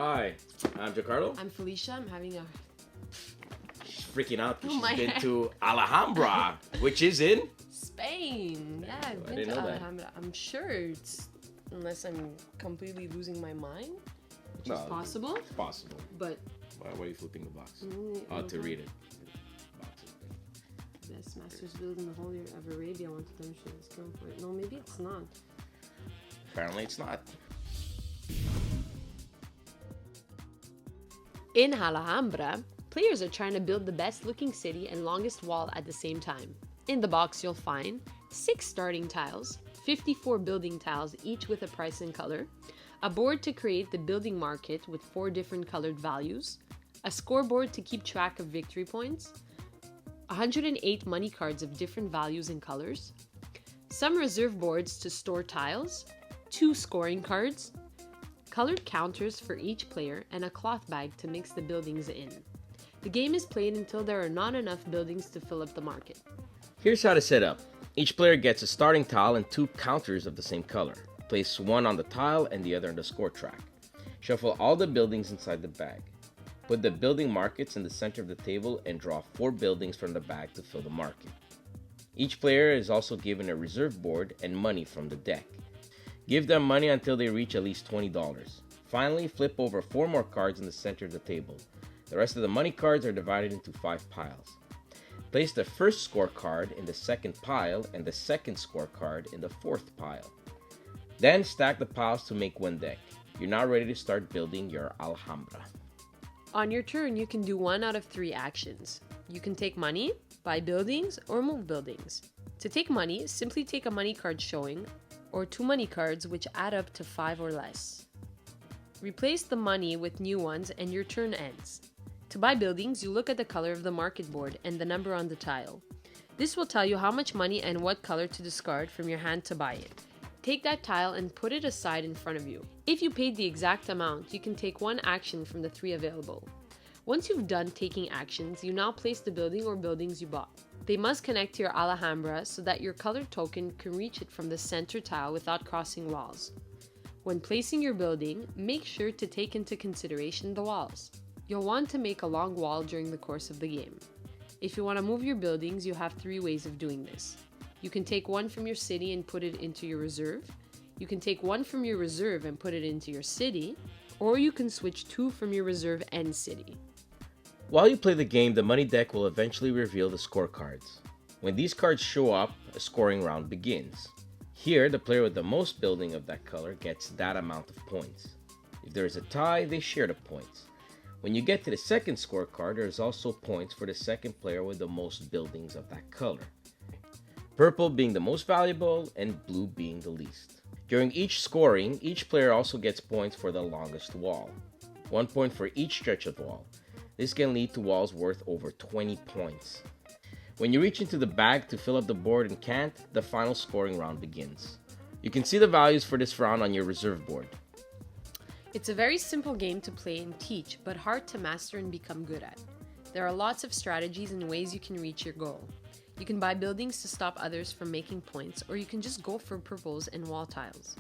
Hi, I'm Giancarlo. I'm Felicia. I'm having a... She's freaking out because Oh, my she's been head. to Alhambra, which is in... Spain. Yeah, I've I been didn't to know that. Alhambra. I'm sure it's... Unless I'm completely losing my mind, which is No, possible. It's possible. But... Why are you flipping the box? To read it. Box open. Best masters build in the whole of Arabia. I want to demonstrate this going for it. No, maybe it's not. Apparently it's not. In Alhambra, players are trying to build the best looking city and longest wall at the same time. In the box you'll find 6 starting tiles, 54 building tiles each with a price and color, a board to create the building market with 4 different colored values, a scoreboard to keep track of victory points, 108 money cards of different values and colors, some reserve boards to store tiles, 2 scoring cards, colored counters for each player, and a cloth bag to mix the buildings in. The game is played until there are not enough buildings to fill up the market. Here's how to set up. Each player gets a starting tile and 2 counters of the same color. Place one on the tile and the other on the score track. Shuffle all the buildings inside the bag. Put the building markets in the center of the table and draw 4 buildings from the bag to fill the market. Each player is also given a reserve board and money from the deck. Give them money until they reach at least $20. Finally, flip over 4 more cards in the center of the table. The rest of the money cards are divided into 5 piles. Place the first scorecard in the second pile and the second scorecard in the 4th pile. Then stack the piles to make one deck. You're now ready to start building your Alhambra. On your turn, you can do 1 out of 3 actions. You can take money, buy buildings, or move buildings. To take money, simply take a money card showing, or 2 money cards which add up to 5 or less. Replace the money with new ones and your turn ends. To buy buildings, you look at the color of the market board and the number on the tile. This will tell you how much money and what color to discard from your hand to buy it. Take that tile and put it aside in front of you. If you paid the exact amount, you can take 1 action from the 3 available. Once you've done taking actions, you now place the building or buildings you bought. They must connect to your Alhambra so that your colored token can reach it from the center tile without crossing walls. When placing your building, make sure to take into consideration the walls. You'll want to make a long wall during the course of the game. If you want to move your buildings, you have 3 ways of doing this. You can take 1 from your city and put it into your reserve. You can take 1 from your reserve and put it into your city. Or you can switch 2 from your reserve and city. While you play the game, the money deck will eventually reveal the scorecards. When these cards show up, a scoring round begins. Here, the player with the most building of that color gets that amount of points. If there is a tie, they share the points. When you get to the second scorecard, there is also points for the second player with the most buildings of that color. Purple being the most valuable and blue being the least. During each scoring, each player also gets points for the longest wall. 1 point for each stretch of wall. This can lead to walls worth over 20 points. When you reach into the bag to fill up the board and can't, the final scoring round begins. You can see the values for this round on your reserve board. It's a very simple game to play and teach, but hard to master and become good at. There are lots of strategies and ways you can reach your goal. You can buy buildings to stop others from making points, or you can just go for purples and wall tiles.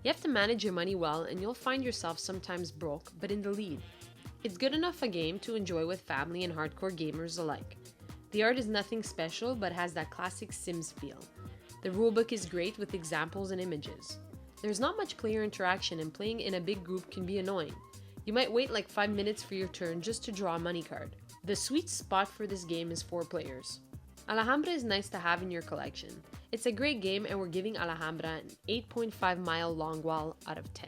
You have to manage your money well, and you'll find yourself sometimes broke, but in the lead. It's good enough a game to enjoy with family and hardcore gamers alike. The art is nothing special, but has that classic Sims feel. The rulebook is great with examples and images. There's not much player interaction, and playing in a big group can be annoying. You might wait like 5 minutes for your turn just to draw a money card. The sweet spot for this game is 4 players. Alhambra is nice to have in your collection. It's a great game, and we're giving Alhambra an 8.5 mile long wall out of 10.